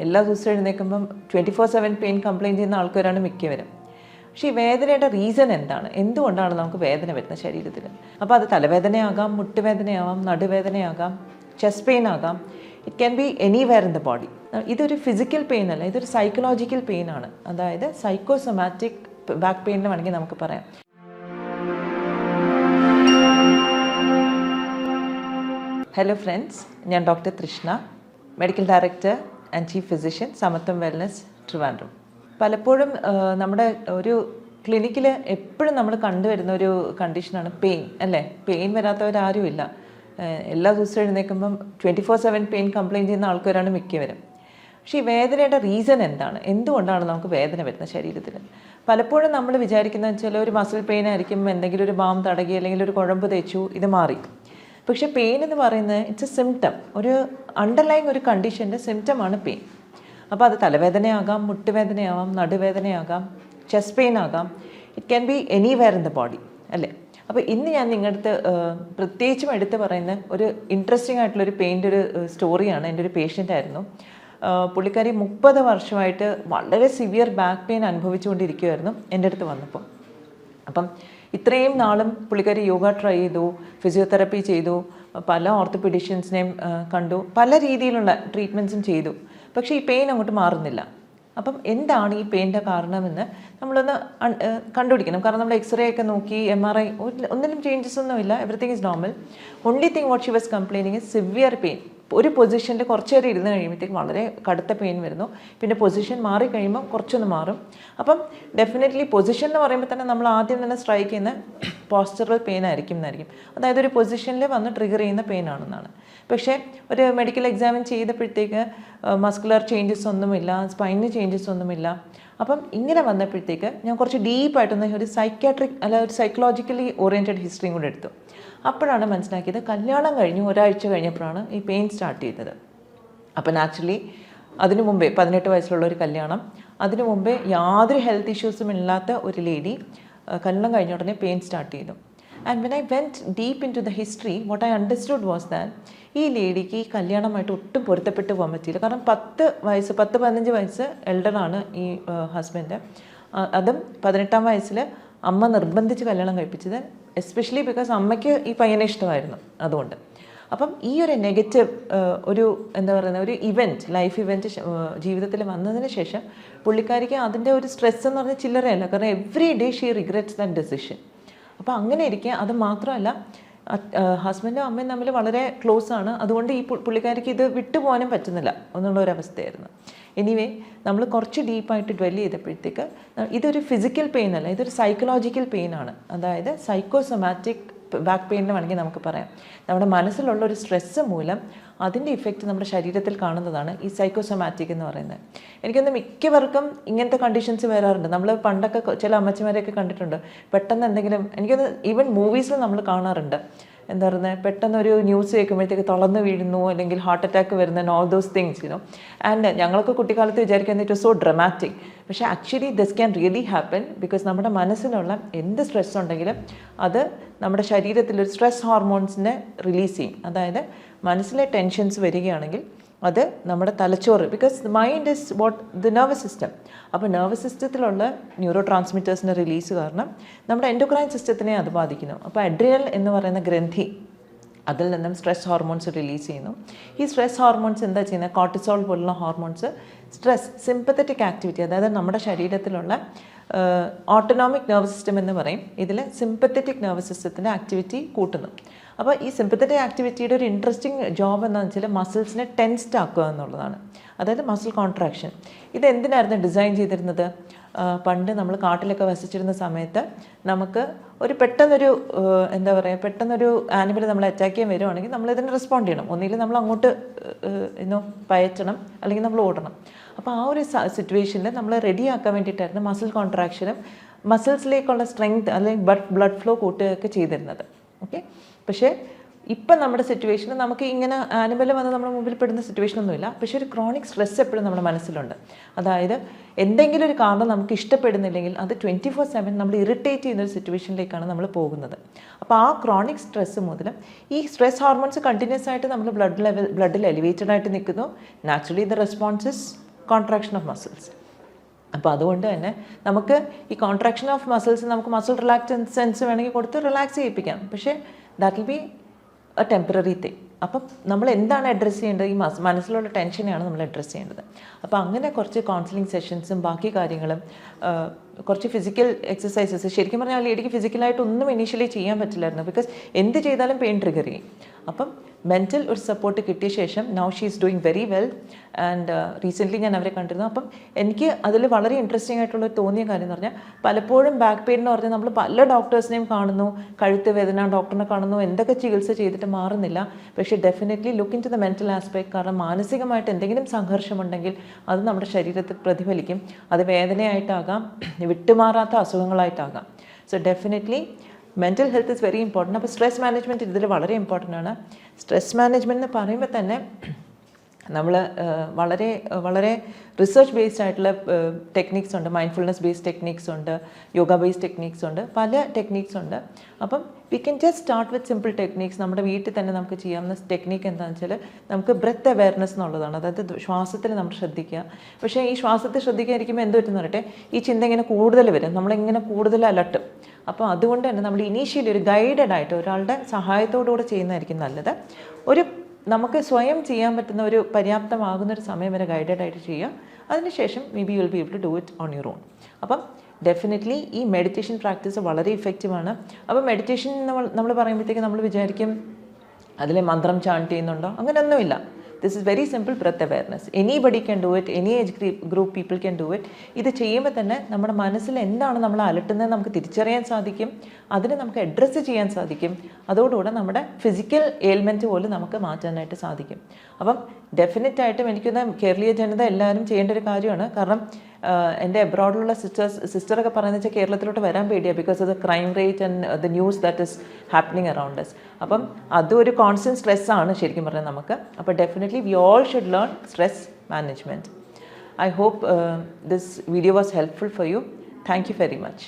എല്ലാ ദിവസവും എഴുന്നേൽക്കുമ്പം 24/7 pain complaint ചെയ്യുന്ന ആൾക്കാരാണ് മിക്കവരും. പക്ഷേ ഈ വേദനയുടെ റീസൺ എന്താണ്? എന്തുകൊണ്ടാണ് നമുക്ക് വേദന വരുന്നത് ശരീരത്തിൽ? അപ്പോൾ അത് തലവേദനയാകാം, മുട്ടുവേദനയാവാം, നടുവേദനയാകാം, ചെസ്റ്റ് പെയിൻ ആകാം. It can be anywhere in the body. ഇതൊരു ഫിസിക്കൽ പെയിൻ അല്ല, ഇതൊരു സൈക്കോളജിക്കൽ പെയിൻ ആണ്. അതായത് സൈക്കോസൊമാറ്റിക് ബാക്ക് പെയിൻ എന്ന് വേണമെങ്കിൽ നമുക്ക് പറയാം. ഹലോ ഫ്രണ്ട്സ്, ഞാൻ doctor Trishna, medical director and chief physician, Samatvam wellness, Trivandrum. പലപ്പോഴും നമ്മുടെ ഒരു ക്ലിനിക്കിൽ എപ്പോഴും നമ്മൾ കണ്ടുവരുന്ന ഒരു കണ്ടീഷനാണ് പെയിൻ, അല്ലേ? പെയിൻ വരാത്തവരാരുമില്ല. എല്ലാ ദിവസവും എഴുന്നേൽക്കുമ്പം 24/7 പെയിൻ കംപ്ലയിൻറ്റ് ചെയ്യുന്ന ആൾക്കാരാണ് മിക്കവരും. പക്ഷേ ഈ വേദനയുടെ റീസൺ എന്താണ്? എന്തുകൊണ്ടാണ് നമുക്ക് വേദന വരുന്നത് ശരീരത്തിൽ? പലപ്പോഴും നമ്മൾ വിചാരിക്കുന്നത് വെച്ചാൽ ഒരു മസിൽ പെയിൻ ആയിരിക്കും, എന്തെങ്കിലും ഒരു ബാം തടകി അല്ലെങ്കിൽ ഒരു കുഴമ്പ് തേച്ചു, ഇത് മാറി. പക്ഷേ പെയിൻ എന്ന് പറയുന്നത് ഇറ്റ്സ് എ സിംറ്റം, ഒരു അണ്ടർലൈങ് ഒരു കണ്ടീഷൻ്റെ സിംറ്റമാണ് പെയിൻ. അപ്പോൾ അത് തലവേദനയാകാം, മുട്ടുവേദനയാവാം, നടുവേദനയാകാം, ചെസ്റ്റ് പെയിൻ ആകാം. It can be anywhere in the body, അല്ലേ? അപ്പോൾ ഇന്ന് ഞാൻ നിങ്ങളുടെ പ്രത്യേകിച്ചും എടുത്ത് പറയുന്ന ഒരു ഇൻട്രസ്റ്റിംഗ് ആയിട്ടുള്ളൊരു പെയിൻ്റെ ഒരു സ്റ്റോറിയാണ്. എൻ്റെ ഒരു പേഷ്യൻ്റ് ആയിരുന്നു. പുള്ളിക്കാരി 30 വർഷമായിട്ട് വളരെ സിവിയർ ബാക്ക് പെയിൻ അനുഭവിച്ചുകൊണ്ടിരിക്കുമായിരുന്നു എൻ്റെ അടുത്ത് വന്നപ്പോൾ. അപ്പം ഇത്രയും നാളും പുള്ളിക്കാരി യോഗ ട്രൈ ചെയ്തു, ഫിസിയോതെറപ്പി ചെയ്തു, പല ഓർത്തോപീഡിഷ്യൻസിനെയും കണ്ടു, പല രീതിയിലുള്ള ട്രീറ്റ്മെൻറ്റ്സും ചെയ്തു. പക്ഷേ ഈ പെയിൻ അങ്ങോട്ട് മാറുന്നില്ല. അപ്പം എന്താണ് ഈ പെയിൻ്റെ കാരണമെന്ന് നമ്മളൊന്ന് കണ്ടുപിടിക്കണം. കാരണം നമ്മൾ എക്സ്റേ ഒക്കെ നോക്കി, MRI, ഒന്നിലും ചേഞ്ചസ് ഒന്നുമില്ല, everything is normal. Only thing what she was complaining is severe pain. ഒരു പൊസിഷനിൽ കുറച്ച് നേരം ഇരുന്ന് കഴിയുമ്പോഴത്തേക്ക് വളരെ കടുത്ത പെയിൻ വരുന്നു. പിന്നെ പൊസിഷൻ മാറി കഴിയുമ്പം കുറച്ചൊന്ന് മാറും. അപ്പം ഡെഫിനറ്റ്ലി പൊസിഷൻ എന്ന് പറയുമ്പോൾ തന്നെ നമ്മൾ ആദ്യം തന്നെ സ്ട്രൈക്ക് ചെയ്യുന്ന പോസ്ചറൽ പെയിൻ ആയിരിക്കും. അതായത് ഒരു പൊസിഷനിൽ വന്ന് ട്രിഗർ ചെയ്യുന്ന പെയിൻ ആണെന്നാണ്. പക്ഷേ ഒരു മെഡിക്കൽ എക്സാമിൻ ചെയ്തപ്പോഴത്തേക്ക് മസ്കുലർ ചേഞ്ചസ് ഒന്നുമില്ല, സ്പൈനിന് ചേഞ്ചസ് ഒന്നുമില്ല. അപ്പം ഇങ്ങനെ വന്നപ്പോഴത്തേക്ക് ഞാൻ കുറച്ച് ഡീപ്പായിട്ടൊന്ന് ഒരു സൈക്യാട്രിക് അല്ല ഒരു സൈക്കോളജിക്കലി ഓറിയൻറ്റഡ് ഹിസ്റ്ററിയും കൂടെ എടുത്തു. അപ്പോഴാണ് മനസ്സിലാക്കിയത് കല്യാണം കഴിഞ്ഞ് ഒരാഴ്ച കഴിഞ്ഞപ്പോഴാണ് ഈ പെയിൻ സ്റ്റാർട്ട് ചെയ്തത്. അപ്പം നാച്ചുറലി അതിനു മുമ്പേ 18 വയസ്സിലുള്ള ഒരു കല്യാണം, അതിനു മുമ്പേ യാതൊരു ഹെൽത്ത് ഇഷ്യൂസും ഇല്ലാത്ത ഒരു ലേഡി കല്യാണം കഴിഞ്ഞ ഉടനെ പെയിൻ സ്റ്റാർട്ട് ചെയ്തു. And when I went deep into the history, what I understood was that ഈ ലേഡിക്ക് ഈ കല്യാണമായിട്ട് ഒട്ടും പൊരുത്തപ്പെട്ട് പോകാൻ പറ്റിയില്ല. കാരണം 10-15 വയസ്സ് എൽഡറാണ് ഈ ഹസ്ബൻഡ്. അതും 18-ാം വയസ്സിൽ അമ്മ നിർബന്ധിച്ച് കല്യാണം കഴിപ്പിച്ചത്, എസ്പെഷ്യലി ബിക്കോസ് അമ്മയ്ക്ക് ഈ പയ്യനെ ഇഷ്ടമായിരുന്നു. അതുകൊണ്ട് അപ്പം ഈ ഒരു നെഗറ്റീവ് ഒരു എന്താ പറയുന്നത് ഒരു ഇവൻറ്റ്, ലൈഫ് ഇവൻറ്റ് ജീവിതത്തിൽ വന്നതിന് ശേഷം പുള്ളിക്കാരിക്ക് അതിൻ്റെ ഒരു സ്ട്രെസ് എന്ന് പറഞ്ഞാൽ ചില്ലറയല്ല. കാരണം every day she regrets that decision. അപ്പോൾ അങ്ങനെ ഇരിക്കുക. അത് മാത്രമല്ല ഹസ്ബൻഡും അമ്മയും തമ്മിൽ വളരെ ക്ലോസ് ആണ്. അതുകൊണ്ട് ഈ പുള്ളിക്കാരിക്ക് ഇത് വിട്ടുപോകാനും പറ്റുന്നില്ല എന്നുള്ളൊരവസ്ഥയായിരുന്നു. എനിവേ നമ്മൾ കുറച്ച് ഡീപ്പായിട്ട് ഡ്വെല് ചെയ്തപ്പോഴത്തേക്ക് ഇതൊരു ഫിസിക്കൽ പെയിൻ അല്ല, ഇതൊരു സൈക്കോളജിക്കൽ പെയിൻ ആണ്. അതായത് സൈക്കോസൊമാറ്റിക് ബാക്ക് പെയിൻ എന്ന് വേണമെങ്കിൽ നമുക്ക് പറയാം. നമ്മുടെ മനസ്സിലുള്ള ഒരു സ്ട്രെസ്സ് മൂലം അതിൻ്റെ ഇഫക്റ്റ് നമ്മുടെ ശരീരത്തിൽ കാണുന്നതാണ് ഈ സൈക്കോസൊമാറ്റിക് എന്ന് പറയുന്നത്. എനിക്കൊന്ന് മിക്കവർക്കും ഇങ്ങനത്തെ കണ്ടീഷൻസ് വരാറുണ്ട്. നമ്മൾ പണ്ടൊക്കെ ചില അമ്മച്ചിമാരെയൊക്കെ കണ്ടിട്ടുണ്ട്, പെട്ടെന്ന് എന്തെങ്കിലും, എനിക്കൊന്ന് ഈവൻ മൂവീസിൽ നമ്മൾ കാണാറുണ്ട്, എന്താ പറയുന്നത്, പെട്ടെന്നൊരു ന്യൂസ് കേൾക്കുമ്പോഴത്തേക്ക് തളർന്ന് വീഴുന്നു, അല്ലെങ്കിൽ ഹാർട്ട് അറ്റാക്ക് വരുന്ന all those things you know. And ഞങ്ങളൊക്കെ കുട്ടിക്കാലത്ത് വിചാരിക്കുന്നത് ഇറ്റ് വാസ് സോ ഡ്രമാറ്റിക്. പക്ഷേ actually this can really happen because നമ്മുടെ മനസ്സിലുള്ള എന്ത് സ്ട്രെസ് ഉണ്ടെങ്കിലും അത് നമ്മുടെ ശരീരത്തിലൊരു സ്ട്രെസ് ഹോർമോൺസിനെ റിലീസ് ചെയ്യും. അതായത് മനസ്സിലെ ടെൻഷൻസ് വരികയാണെങ്കിൽ അത് നമ്മുടെ തലച്ചോറ്, because the mind is what the nervous system. അപ്പോൾ നെർവസ് സിസ്റ്റത്തിലുള്ള ന്യൂറോ ട്രാൻസ്മിറ്റേഴ്സിൻ്റെ റിലീസ് കാരണം നമ്മുടെ എൻഡോക്രൈൻ സിസ്റ്റത്തിനെ അത് ബാധിക്കുന്നു. അപ്പോൾ അഡ്രിനൽ എന്ന് പറയുന്ന ഗ്രന്ഥി, അതിൽ നിന്നും സ്ട്രെസ് ഹോർമോൺസ് റിലീസ് ചെയ്യുന്നു. ഈ സ്ട്രെസ് ഹോർമോൺസ് എന്താ ചെയ്യുന്നത്? കോർട്ടിസോൾ പോലുള്ള ഹോർമോൺസ് സ്ട്രെസ് സിമ്പത്തറ്റിക് ആക്ടിവിറ്റി, അതായത് നമ്മുടെ ശരീരത്തിലുള്ള ഓട്ടോണോമിക് നെർവസ് സിസ്റ്റം എന്ന് പറയും, ഇതിൽ സിമ്പത്തറ്റിക് നെർവസ് സിസ്റ്റത്തിൻ്റെ ആക്ടിവിറ്റി കൂട്ടുന്നു. അപ്പോൾ ഈ സിമ്പത്തറ്റിക് ആക്ടിവിറ്റിയുടെ ഒരു ഇൻട്രസ്റ്റിംഗ് ജോബ് എന്താണെന്ന് വെച്ചാൽ മസിൽസിനെ ടെൻസ്ഡ് ആക്കുക എന്നുള്ളതാണ്. അതായത് മസിൽ കോൺട്രാക്ഷൻ. ഇതെന്തിനായിരുന്നു ഡിസൈൻ ചെയ്തിരുന്നത്? പണ്ട് നമ്മൾ കാട്ടിലൊക്കെ വസിച്ചിരുന്ന സമയത്ത് നമുക്ക് ഒരു പെട്ടെന്നൊരു എന്താ പറയുക, പെട്ടെന്നൊരു ആനിമൽ നമ്മൾ അറ്റാക്ക് ചെയ്യാൻ വരുവാണെങ്കിൽ നമ്മൾ ഇതിന് റെസ്പോണ്ട് ചെയ്യണം. ഒന്നുകിൽ നമ്മൾ അങ്ങോട്ട് പയറ്റണം, അല്ലെങ്കിൽ നമ്മൾ ഓടണം. അപ്പോൾ ആ ഒരു സിറ്റുവേഷനിൽ നമ്മൾ റെഡിയാക്കാൻ വേണ്ടിയിട്ടായിരുന്നു മസിൽ കോൺട്രാക്ഷനും മസിൽസിലേക്കുള്ള സ്ട്രെങ്ത് അല്ലെങ്കിൽ ബ്ലഡ് ഫ്ലോ കൂട്ടുകയൊക്കെ ചെയ്തിരുന്നത്. ഓക്കെ. പക്ഷേ ഇപ്പം നമ്മുടെ സിറ്റുവേഷന് നമുക്ക് ഇങ്ങനെ ആനിമൽ വന്ന് നമ്മുടെ മുമ്പിൽ പെടുന്ന സിറ്റുവേഷനൊന്നുമില്ല. പക്ഷേ ഒരു ക്രോണിക് സ്ട്രെസ് എപ്പോഴും നമ്മുടെ മനസ്സിലുണ്ട്. അതായത് എന്തെങ്കിലും ഒരു കാരണം നമുക്ക് ഇഷ്ടപ്പെടുന്നില്ലെങ്കിൽ അത് 24/7 നമ്മൾ ഇറിറ്റേറ്റ് ചെയ്യുന്ന ഒരു സിറ്റുവേഷനിലേക്കാണ് നമ്മൾ പോകുന്നത്. അപ്പോൾ ആ ക്രോണിക് സ്ട്രെസ് മുതൽ ഈ സ്ട്രെസ് ഹോർമോൺസ് കണ്ടിന്യൂസ് ആയിട്ട് നമ്മൾ ബ്ലഡിൽ എലിവേറ്റഡ് ആയിട്ട് നിൽക്കുന്നു. Naturally the response is contraction of muscles. അപ്പോൾ അതുകൊണ്ട് തന്നെ നമുക്ക് ഈ കോൺട്രാക്ഷൻ ഓഫ് മസിൽസ് നമുക്ക് മസിൽ റിലാക്സൻസ് വേണമെങ്കിൽ കൊടുത്ത് റിലാക്സ് ചെയ്യിപ്പിക്കാം. പക്ഷേ that will be A temporary thing. അപ്പം നമ്മൾ എന്താണ് അഡ്രസ്സ് ചെയ്യേണ്ടത്? ഈ മനസ്സിലുള്ള ടെൻഷനെയാണ് നമ്മൾ അഡ്രസ്സ് ചെയ്യേണ്ടത്. അപ്പോൾ അങ്ങനെ കുറച്ച് കൗൺസിലിംഗ് സെഷൻസും ബാക്കി കാര്യങ്ങളും കുറച്ച് ഫിസിക്കൽ എക്സസൈസസ്. ശരിക്കും പറഞ്ഞാൽ ലേഡിക്ക് ഫിസിക്കലായിട്ട് ഒന്നും ഇനീഷ്യലി ചെയ്യാൻ പറ്റില്ലായിരുന്നു. ബിക്കോസ് എന്ത് ചെയ്താലും പെയിൻ ട്രിഗർ ചെയ്യും. അപ്പം മെൻറ്റൽ ഒരു സപ്പോർട്ട് കിട്ടിയ ശേഷം now she is doing very well. And recently ഞാൻ അവരെ കണ്ടിരുന്നു. അപ്പം എനിക്ക് അതിൽ വളരെ ഇൻട്രസ്റ്റിംഗ് ആയിട്ടുള്ള തോന്നിയ കാര്യം എന്ന് പറഞ്ഞാൽ പലപ്പോഴും ബാക്ക് പെയിൻ എന്ന് പറഞ്ഞാൽ നമ്മൾ പല ഡോക്ടേഴ്സിനെയും കാണുന്നു, കഴുത്ത് വേദന ഡോക്ടറിനെ കാണുന്നു, എന്തൊക്കെ ചികിത്സ ചെയ്തിട്ട് മാറുന്നില്ല. പക്ഷേ definitely look into the mental aspect. കാരണം മാനസികമായിട്ട് എന്തെങ്കിലും സംഘർഷമുണ്ടെങ്കിൽ അത് നമ്മുടെ ശരീരത്തിൽ പ്രതിഫലിക്കും. അത് വേദനയായിട്ടാകാം, വിട്ടുമാറാത്ത അസുഖങ്ങളായിട്ടാകാം. So definitely mental health is very important. അപ്പോൾ സ്ട്രെസ് മാനേജ്മെൻറ്റ് ഇതിൽ വളരെ ഇമ്പോർട്ടൻ്റ് ആണ്. സ്ട്രെസ് മാനേജ്മെൻറ്റ് എന്ന് പറയുമ്പോൾ തന്നെ നമ്മൾ വളരെ വളരെ റിസർച്ച് ബേസ്ഡ് ആയിട്ടുള്ള ടെക്നിക്സ് ഉണ്ട്. മൈൻഡ്ഫുൾനെസ് ബേസ്ഡ് ടെക്നിക്സ് ഉണ്ട്, യോഗ ബേസ്ഡ് ടെക്നിക്സ് ഉണ്ട്, പല ടെക്നിക്സ് ഉണ്ട്. അപ്പം we can just start with simple techniques. നമ്മുടെ വീട്ടിൽ തന്നെ നമുക്ക് ചെയ്യാവുന്ന ടെക്നിക്ക് എന്താണെന്ന് വെച്ചാൽ നമുക്ക് ബ്രെത്ത് അവെയർനെസ് എന്നുള്ളതാണ്. അതായത് ശ്വാസത്തിൽ നമ്മൾ ശ്രദ്ധിക്കുക. പക്ഷേ ഈ ശ്വാസത്തിൽ ശ്രദ്ധിക്കാതിരിക്കുമ്പോൾ എന്ത് പറ്റുമെന്ന് പറയട്ടെ, ഈ ചിന്ത ഇങ്ങനെ കൂടുതൽ വരും, നമ്മളിങ്ങനെ കൂടുതൽ അലട്ടും. അപ്പോൾ അതുകൊണ്ട് തന്നെ നമ്മൾ ഇനീഷ്യലി ഒരു ഗൈഡഡ് ആയിട്ട് ഒരാളുടെ സഹായത്തോടുകൂടെ ചെയ്യുന്നതായിരിക്കും നല്ലത്. ഒരു നമുക്ക് സ്വയം ചെയ്യാൻ പറ്റുന്ന ഒരു പര്യാപ്തമാകുന്നൊരു സമയം വരെ ഗൈഡഡ് ആയിട്ട് ചെയ്യുക. അതിനുശേഷം maybe you will be able to do it on your own. അപ്പം ഡെഫിനറ്റ്ലി ഈ മെഡിറ്റേഷൻ പ്രാക്ടീസ് വളരെ ഇഫക്റ്റീവാണ്. അപ്പോൾ മെഡിറ്റേഷൻ നമ്മൾ പറയുമ്പോഴത്തേക്ക് നമ്മൾ വിചാരിക്കും അതിലെ മന്ത്രം ചാൻറ്റ് ചെയ്യുന്നുണ്ടോ? അങ്ങനെയൊന്നുമില്ല. This is very simple breath awareness. Anybody can do it, any age group people can do it. ഇത് ചെയ്യുമ്പോൾ തന്നെ നമ്മുടെ മനസ്സിൽ എന്താണ് നമ്മൾ അലട്ടുന്നത് നമുക്ക് തിരിച്ചറിയാൻ സാധിക്കും, അതിനെ നമുക്ക് അഡ്രസ്സ് ചെയ്യാൻ സാധിക്കും. അതോടുകൂടെ നമ്മുടെ ഫിസിക്കൽ എയിൽമെൻറ്റ് പോലും നമുക്ക് മാറ്റാനായിട്ട് സാധിക്കും. അപ്പം ഡെഫിനറ്റായിട്ടും എനിക്കൊന്ന് കേരളീയ ജനത എല്ലാവരും ചെയ്യേണ്ട ഒരു കാര്യമാണ്. കാരണം എൻ്റെ എബ്രോഡിലുള്ള സിസ്റ്ററൊക്കെ പറയുന്നത് വെച്ചാൽ കേരളത്തിലോട്ട് വരാൻ പേടിയാണ്. Because of the crime rate and the news that is happening around us. അപ്പം അതും ഒരു കോൺസ്റ്റൻറ്റ് സ്ട്രെസ്സാണ് ശരിക്കും പറഞ്ഞാൽ നമുക്ക്. അപ്പോൾ definitely we all should learn stress management. I hope this video was helpful for you. Thank you very much.